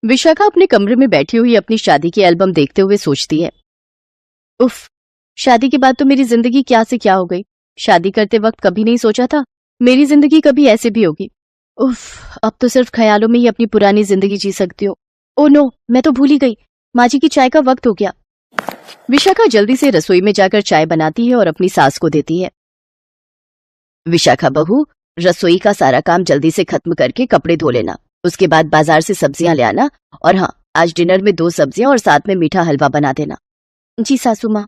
विशाखा अपने कमरे में बैठी हुई अपनी शादी की एल्बम देखते हुए सोचती है, उफ, शादी के बाद तो मेरी जिंदगी क्या से क्या हो गई। शादी करते वक्त कभी नहीं सोचा था मेरी जिंदगी कभी ऐसे भी होगी। उफ, अब तो सिर्फ ख्यालों में ही अपनी पुरानी जिंदगी जी सकती हो। ओ नो, मैं तो भूल ही गई, माँ जी की चाय का वक्त हो गया। विशाखा जल्दी से रसोई में जाकर चाय बनाती है और अपनी सास को देती है। विशाखा बहू, रसोई का सारा काम जल्दी से खत्म करके कपड़े धो लेना, उसके बाद बाजार से सब्जियां ले आना, और हाँ, आज डिनर में 2 सब्जियां और साथ में मीठा हलवा बना देना। जी सासू माँ।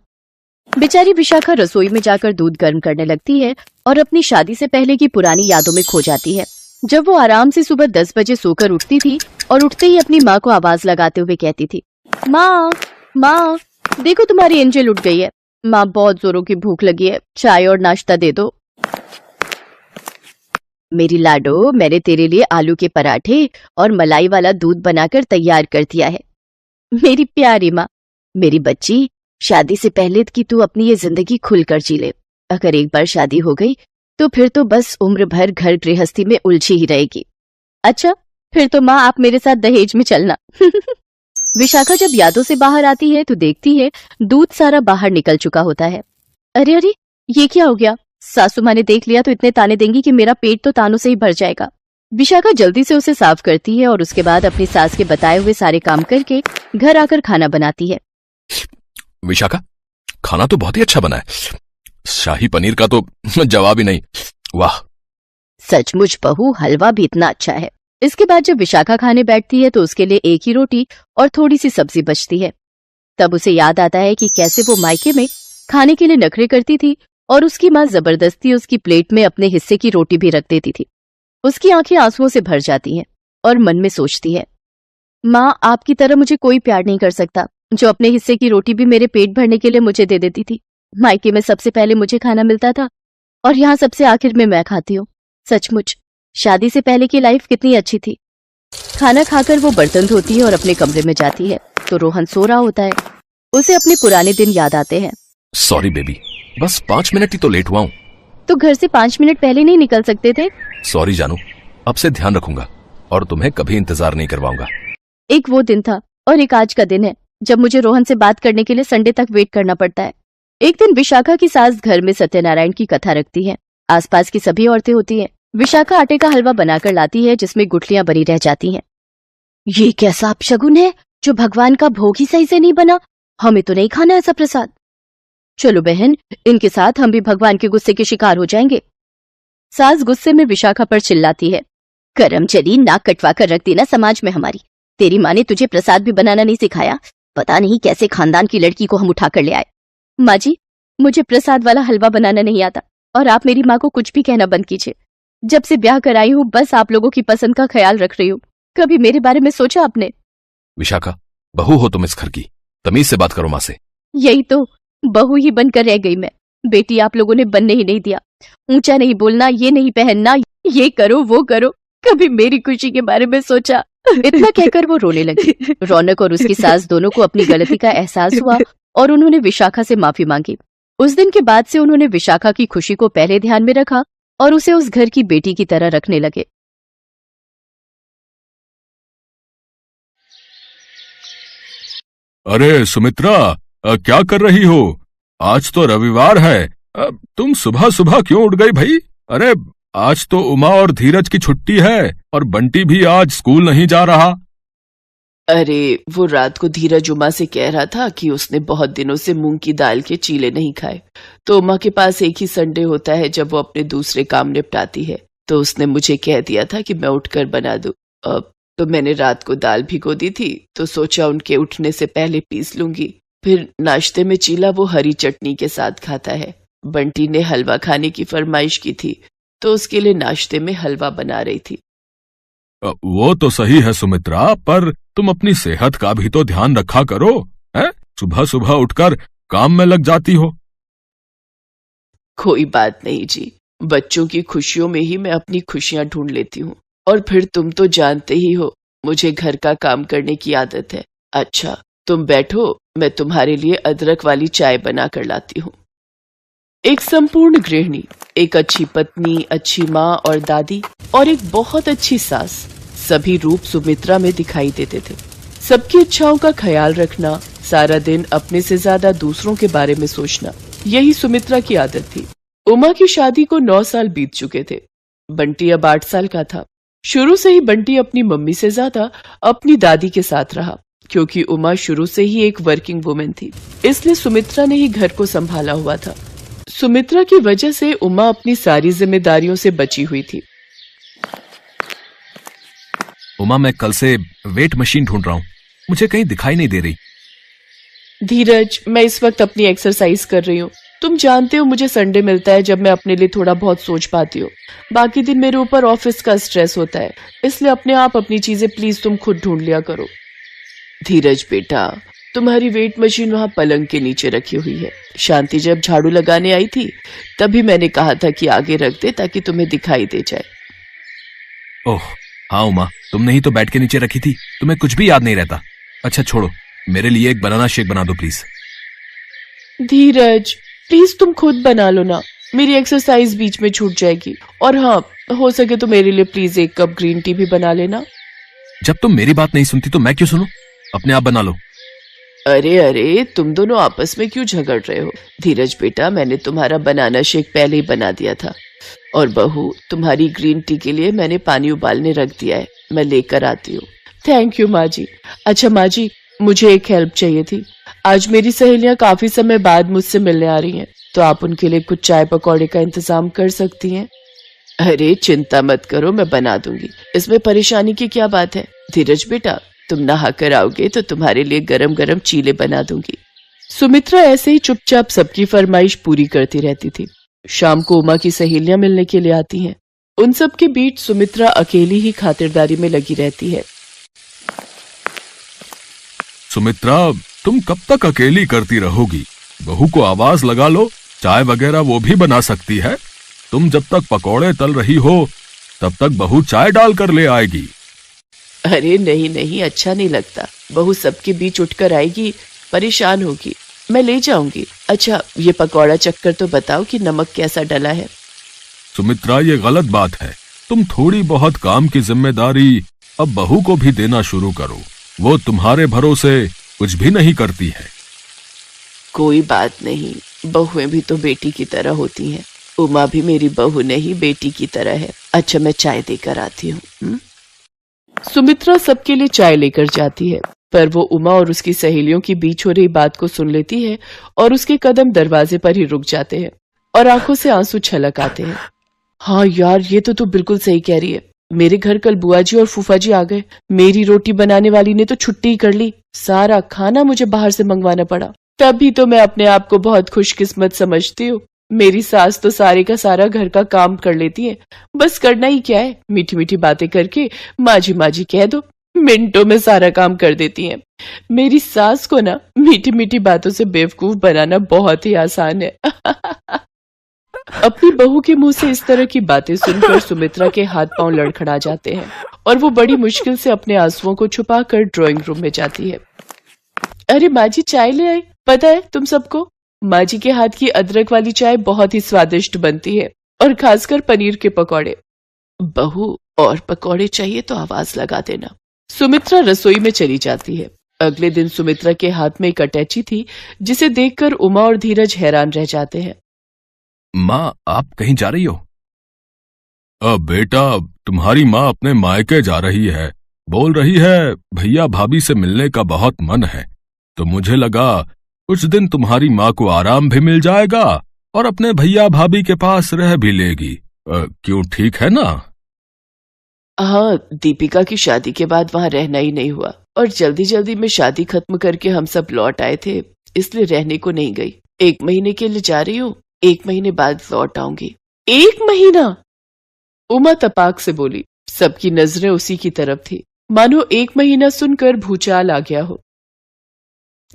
बेचारी विशाखा रसोई में जाकर दूध गर्म करने लगती है और अपनी शादी से पहले की पुरानी यादों में खो जाती है, जब वो आराम से सुबह 10 बजे सोकर उठती थी और उठते ही अपनी माँ को आवाज लगाते हुए कहती थी, माँ माँ, देखो तुम्हारी एंजल उठ गई है। माँ, बहुत जोरों की भूख लगी है, चाय और नाश्ता दे दो। मेरी लाडो, मैंने तेरे लिए आलू के पराठे और मलाई वाला दूध बनाकर तैयार कर दिया है। मेरी प्यारी माँ, मेरी बच्ची, शादी से पहले की तू अपनी ये जिंदगी खुलकर जी ले। अगर एक बार शादी हो गई तो फिर तो बस उम्र भर घर गृहस्थी में उलझी ही रहेगी। अच्छा, फिर तो माँ आप मेरे साथ दहेज में चलना। विशाखा जब यादों से बाहर आती है तो देखती है दूध सारा बाहर निकल चुका होता है। अरे अरे, ये क्या हो गया? सासू माँ ने देख लिया तो इतने ताने देंगी कि मेरा पेट तो तानों से ही भर जाएगा। विशाखा जल्दी से उसे साफ करती है और उसके बाद अपनी सास के बताए हुए सारे काम करके घर आकर खाना बनाती है। विशाखा, खाना तो बहुत ही अच्छा बना है। शाही पनीर का तो जवाब ही नहीं। वाह, सचमुच बहू, हलवा भी इतना अच्छा है। इसके बाद जब विशाखा खाने बैठती है तो उसके लिए एक ही रोटी और थोड़ी सी सब्जी बचती है। तब उसे याद आता है कि कैसे वो मायके में खाने के लिए नखरे करती थी और उसकी माँ जबरदस्ती उसकी प्लेट में अपने हिस्से की रोटी भी रख देती थी। उसकी आंखें आंसुओं से भर जाती हैं और मन में सोचती है, माँ, आपकी तरह मुझे कोई प्यार नहीं कर सकता जो अपने हिस्से की रोटी भी मेरे पेट भरने के लिए मुझे दे देती थी। मायके में सबसे पहले मुझे खाना मिलता था और यहाँ सबसे आखिर में मैं खाती हूँ। सचमुच शादी से पहले की लाइफ कितनी अच्छी थी। खाना खाकर वो बर्तन धोती है और अपने कमरे में जाती है तो रोहन सो रहा होता है। उसे अपने पुराने दिन याद आते हैं। सॉरी बेबी, बस 5 मिनट ही तो लेट हुआ हूँ। तो घर से 5 मिनट पहले नहीं निकल सकते थे? सॉरी जानू, अब से ध्यान रखूंगा और तुम्हें कभी इंतजार नहीं करवाऊंगा। एक वो दिन था और एक आज का दिन है जब मुझे रोहन से बात करने के लिए संडे तक वेट करना पड़ता है। एक दिन विशाखा की सास घर में सत्यनारायण की कथा रखती है। आसपास की सभी औरतें होती हैं। विशाखा आटे का हलवा बनाकर लाती है जिसमें गुठलियां बनी रह जाती हैं। ये कैसा अपशगुन है जो भगवान का भोग ही सही से नहीं बना। हमें तो नहीं खाना ऐसा प्रसाद। चलो बहन, इनके साथ हम भी भगवान के गुस्से के शिकार हो जाएंगे। सास गुस्से में विशाखा पर चिल्लाती है, करम चली, नाक कटवा कर रख देना समाज में हमारी। तेरी माँ ने तुझे प्रसाद भी बनाना नहीं सिखाया। पता नहीं कैसे खानदान की लड़की को हम उठा कर ले आए। माँ जी, मुझे प्रसाद वाला हलवा बनाना नहीं आता और आप मेरी माँ को कुछ भी कहना बंद कीजिए। जब से ब्याह कराई हूँ बस आप लोगों की पसंद का ख्याल रख रही हूँ। कभी मेरे बारे में सोचा आपने? विशाखा, बहू हो तुम इस घर की, तमीज से बात करो माँ से। यही तो, बहू ही बनकर रह गई मैं। बेटी आप लोगों ने बनने ही नहीं दिया। ऊंचा नहीं बोलना, ये नहीं पहनना, ये करो वो करो। कभी मेरी खुशी के बारे में सोचा? इतना कहकर वो रोने लगी। रौनक और उसकी सास दोनों को अपनी गलती का एहसास हुआ और उन्होंने विशाखा से माफी मांगी। उस दिन के बाद से उन्होंने विशाखा की खुशी को पहले ध्यान में रखा और उसे उस घर की बेटी की तरह रखने लगे। अरे सुमित्रा, क्या कर रही हो? आज तो रविवार है। तुम सुबह सुबह क्यों उठ गई भाई? अरे आज तो उमा और धीरज की छुट्टी है और बंटी भी आज स्कूल नहीं जा रहा। अरे वो रात को धीरज उमा से कह रहा था कि उसने बहुत दिनों से मूंग की दाल के चीले नहीं खाए। तो उमा के पास एक ही संडे होता है जब वो अपने दूसरे काम निपटाती है। तो उसने मुझे कह दिया था कि मैं उठकर बना दूं। तो मैंने रात को दाल भिगो दी थी तो सोचा उनके उठने से पहले पीस लूंगी। फिर नाश्ते में चीला वो हरी चटनी के साथ खाता है। बंटी ने हलवा खाने की फरमाइश की थी तो उसके लिए नाश्ते में हलवा बना रही थी। वो तो सही है सुमित्रा, पर तुम अपनी सेहत का भी तो ध्यान रखा करो। हैं? सुबह सुबह उठकर काम में लग जाती हो। कोई बात नहीं जी, बच्चों की खुशियों में ही मैं अपनी खुशियां ढूंढ लेती हूँ। और फिर तुम तो जानते ही हो मुझे घर का काम करने की आदत है। अच्छा तुम बैठो, मैं तुम्हारे लिए अदरक वाली चाय बना कर लाती हूँ। एक संपूर्ण गृहिणी, एक अच्छी पत्नी, अच्छी माँ और दादी और एक बहुत अच्छी सास सभी रूप सुमित्रा में दिखाई देते थे। सबकी इच्छाओं का ख्याल रखना, सारा दिन अपने से ज्यादा दूसरों के बारे में सोचना, यही सुमित्रा की आदत थी। उमा की शादी को 9 साल बीत चुके थे। बंटी अब 8 साल का था। शुरू से ही बंटी अपनी मम्मी से ज्यादा अपनी दादी के साथ रहा, क्योंकि उमा शुरू से ही एक वर्किंग वुमेन थी, इसलिए सुमित्रा ने ही घर को संभाला हुआ था। सुमित्रा की वजह से उमा अपनी सारी जिम्मेदारियों से बची हुई थी। उमा, मैं कल से वेट मशीन ढूंढ रहा हूँ, मुझे कहीं दिखाई नहीं दे रही। धीरज, मैं इस वक्त अपनी एक्सरसाइज कर रही हूँ। तुम जानते हो मुझे संडे मिलता है जब मैं अपने लिए थोड़ा बहुत सोच पाती हूँ। बाकी दिन मेरे ऊपर ऑफिस का स्ट्रेस होता है, इसलिए अपने आप अपनी चीजें प्लीज तुम खुद ढूंढ लिया करो। धीरज बेटा, तुम्हारी वेट मशीन वहाँ पलंग के नीचे रखी हुई है। शांति जब झाड़ू लगाने आई थी तभी मैंने कहा था कि आगे रख दे ताकि तुम्हें दिखाई दे जाए। ओह हाँ उमा, तुमने ही तो बेड के नीचे रखी थी, तुम्हें कुछ भी याद नहीं रहता। अच्छा छोड़ो, मेरे लिए एक बनाना शेक बना दो प्लीज। धीरज प्लीज तुम खुद बना लो ना, मेरी एक्सरसाइज बीच में छूट जाएगी। और हाँ, हो सके तो मेरे लिए प्लीज 1 कप ग्रीन टी भी बना लेना। जब तुम मेरी बात नहीं सुनती तो मैं क्यों सुनूं? अपने आप बना लो। अरे अरे, तुम दोनों आपस में क्यों झगड़ रहे हो? धीरज बेटा, मैंने तुम्हारा बनाना शेक पहले ही बना दिया था। और बहू, तुम्हारी ग्रीन टी के लिए मैंने पानी उबालने रख दिया है, मैं लेकर आती हूँ। थैंक यू माँ जी। अच्छा माँ जी, मुझे एक हेल्प चाहिए थी। आज मेरी सहेलियां काफी समय बाद मुझसे मिलने आ रही हैं, तो आप उनके लिए कुछ चाय पकौड़े का इंतजाम कर सकती हैं? अरे चिंता मत करो, मैं बना दूंगी, इसमें परेशानी की क्या बात है। धीरज बेटा, तुम नहा कर आओगे तो तुम्हारे लिए गरम गरम चीले बना दूंगी। सुमित्रा ऐसे ही चुपचाप सबकी फरमाइश पूरी करती रहती थी। शाम को उमा की सहेलियां मिलने के लिए आती हैं। उन सब के बीच सुमित्रा अकेली ही खातिरदारी में लगी रहती है। सुमित्रा, तुम कब तक अकेली करती रहोगी? बहू को आवाज लगा लो, चाय वगैरह वो भी बना सकती है। तुम जब तक पकौड़े तल रही हो तब तक बहू चाय डाल कर ले आएगी। अरे नहीं नहीं, अच्छा नहीं लगता। बहू सबके बीच उठकर आएगी, परेशान होगी, मैं ले जाऊंगी। अच्छा ये पकौड़ा चक्कर तो बताओ कि नमक कैसा डला है। सुमित्रा, ये गलत बात है। तुम थोड़ी बहुत काम की जिम्मेदारी अब बहू को भी देना शुरू करो, वो तुम्हारे भरोसे कुछ भी नहीं करती है। कोई बात नहीं, बहुएं भी तो बेटी की तरह होती हैं। उमा भी मेरी बहू नहीं, बेटी की तरह है। अच्छा मैं चाय देकर आती हूँ। सुमित्रा सबके लिए चाय लेकर जाती है, पर वो उमा और उसकी सहेलियों के बीच हो रही बात को सुन लेती है और उसके कदम दरवाजे पर ही रुक जाते हैं और आंखों से आंसू छलक आते हैं। हाँ यार, ये तो तू बिल्कुल सही कह रही है। मेरे घर कल बुआ जी और फूफा जी आ गए। मेरी रोटी बनाने वाली ने तो छुट्टी ही कर ली, सारा खाना मुझे बाहर से मंगवाना पड़ा। तभी तो मैं अपने आप को बहुत खुशकिस्मत समझती हूँ। मेरी सास तो सारे का सारा घर का काम कर लेती है, बस करना ही क्या है, मीठी मीठी बातें करके माँ जी कह दो, मिनटों में सारा काम कर देती हैं। मेरी सास को ना मीठी मीठी बातों से बेवकूफ बनाना बहुत ही आसान है। अपनी बहू के मुंह से इस तरह की बातें सुनकर सुमित्रा के हाथ पांव लड़खड़ा जाते हैं और वो बड़ी मुश्किल से अपने आंसुओं को छुपाकर ड्राइंग रूम में जाती है। अरे माँ जी, चाय ले आई। पता है तुम सबको, माँ जी के हाथ की अदरक वाली चाय बहुत ही स्वादिष्ट बनती है, और खासकर पनीर के पकौड़े। बहू, और पकौड़े चाहिए तो आवाज लगा देना। सुमित्रा रसोई में चली जाती है। अगले दिन सुमित्रा के हाथ में एक अटैची थी, जिसे देखकर उमा और धीरज हैरान रह जाते हैं। माँ, आप कहीं जा रही हो? बेटा, तुम्हारी माँ अपने मायके जा रही है। बोल रही है भैया भाभी से मिलने का बहुत मन है, तो मुझे लगा कुछ दिन तुम्हारी माँ को आराम भी मिल जाएगा और अपने भैया भाभी के पास रह भी लेगी। क्यों, ठीक है ना? हाँ, दीपिका की शादी के बाद वहाँ रहना ही नहीं हुआ, और जल्दी जल्दी में शादी खत्म करके हम सब लौट आए थे, इसलिए रहने को नहीं गई। 1 महीने के लिए जा रही हूँ, 1 महीने बाद लौट आऊंगी। 1 महीना? उमा तपाक से बोली। सबकी नजरें उसी की तरफ थी, मानो 1 महीना सुनकर भूचाल आ गया हो।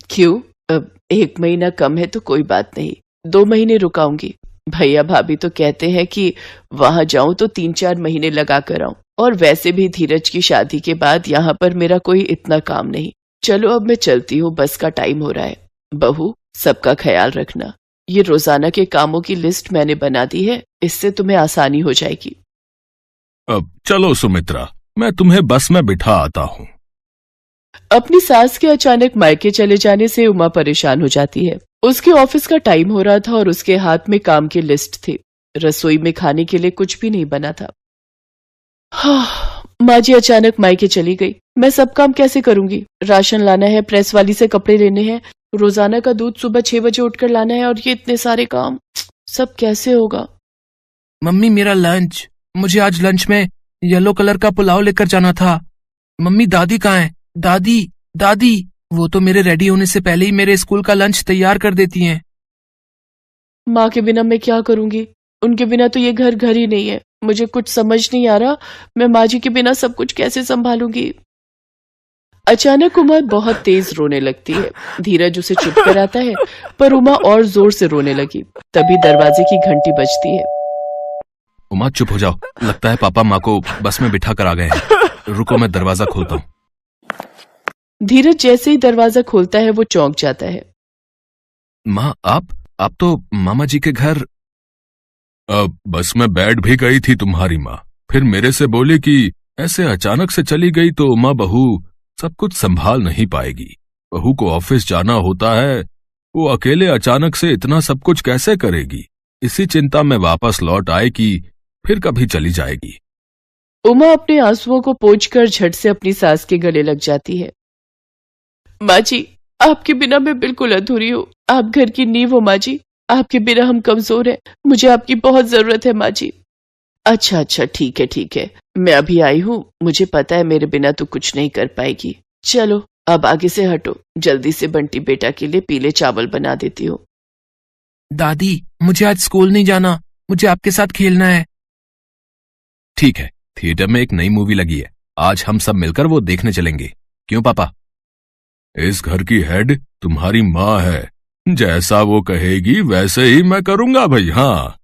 क्यों, अब 1 महीना कम है तो कोई बात नहीं, 2 महीने रुकाऊंगी। भैया भाभी तो कहते हैं कि वहां जाऊं तो 3-4 महीने लगा कर आऊं, और वैसे भी धीरज की शादी के बाद यहाँ पर मेरा कोई इतना काम नहीं। चलो अब मैं चलती हूँ, बस का टाइम हो रहा है। बहू, सबका ख्याल रखना। ये रोजाना के कामों की लिस्ट मैंने बना दी है, इससे तुम्हें आसानी हो जाएगी। अब चलो सुमित्रा, मैं तुम्हें बस में बिठा आता हूँ। अपनी सास के अचानक मायके चले जाने से उमा परेशान हो जाती है। उसके ऑफिस का टाइम हो रहा था और उसके हाथ में काम की लिस्ट थी। रसोई में खाने के लिए कुछ भी नहीं बना था। माँ जी अचानक मायके चली गई। मैं सब काम कैसे करूंगी? राशन लाना है, प्रेस वाली से कपड़े लेने हैं, रोजाना का दूध सुबह 6 बजे उठकर लाना है, और ये इतने सारे काम, सब कैसे होगा? मम्मी मेरा लंच, मुझे आज लंच में येलो कलर का पुलाव लेकर जाना था। मम्मी दादी कहाँ है? दादी दादी, वो तो मेरे रेडी होने से पहले ही मेरे स्कूल का लंच तैयार कर देती हैं। माँ के बिना मैं क्या करूंगी? उनके बिना तो ये घर घर ही नहीं है। मुझे कुछ समझ नहीं आ रहा, मैं माँ जी के बिना सब कुछ कैसे संभालूंगी? अचानक उमा बहुत तेज रोने लगती है। धीरज उसे चुप कराता है, पर उमा और जोर से रोने लगी। तभी दरवाजे की घंटी बजती है। उमा चुप हो जाओ, लगता है पापा माँ को बस में बिठा कर आ गए हैं। रुको मैं दरवाजा खोलता हूँ। धीरज जैसे ही दरवाजा खोलता है वो चौंक जाता है। माँ आप तो मामा जी के घर। बस में बैठ भी गई थी तुम्हारी माँ, फिर मेरे से बोली कि ऐसे अचानक से चली गई तो माँ बहू सब कुछ संभाल नहीं पाएगी। बहू को ऑफिस जाना होता है, वो अकेले अचानक से इतना सब कुछ कैसे करेगी? इसी चिंता में वापस लौट आए कि फिर कभी चली जाएगी। उमा अपने आंसुओं को पोंछकर झट से अपनी सास के गले लग जाती है। माँ जी, आपके बिना मैं बिल्कुल अधूरी हूँ। आप घर की नींव हो माँ जी। आपके बिना हम कमजोर हैं। मुझे आपकी बहुत जरूरत है माँ जी। अच्छा, ठीक है, मैं अभी आई हूँ। मुझे पता है मेरे बिना तो कुछ नहीं कर पाएगी। चलो अब आगे से हटो, जल्दी से बंटी बेटा के लिए पीले चावल बना देती हूँ। दादी मुझे आज स्कूल नहीं जाना, मुझे आपके साथ खेलना है। ठीक है, थिएटर में एक नई मूवी लगी है, आज हम सब मिलकर वो देखने चलेंगे। क्यों पापा? इस घर की हेड तुम्हारी माँ है, जैसा वो कहेगी वैसे ही मैं करूंगा भाई। हाँ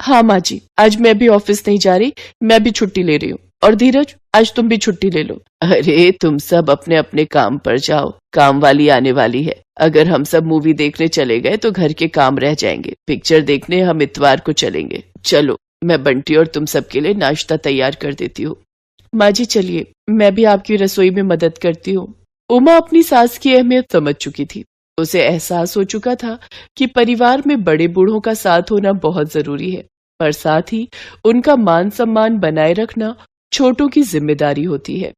हाँ माँ जी, आज मैं भी ऑफिस नहीं जा रही, मैं भी छुट्टी ले रही हूँ। और धीरज, आज तुम भी छुट्टी ले लो। अरे तुम सब अपने अपने काम पर जाओ, काम वाली आने वाली है। अगर हम सब मूवी देखने चले गए तो घर के काम रह जाएंगे। पिक्चर देखने हम इतवार को चलेंगे। चलो मैं बंटी और तुम सब के लिए नाश्ता तैयार कर देती हूँ। माँ जी चलिए, मैं भी आपकी रसोई में मदद करती हूँ। उमा अपनी सास की अहमियत समझ चुकी थी। उसे एहसास हो चुका था कि परिवार में बड़े बूढ़ों का साथ होना बहुत जरूरी है, पर साथ ही उनका मान सम्मान बनाए रखना छोटों की जिम्मेदारी होती है।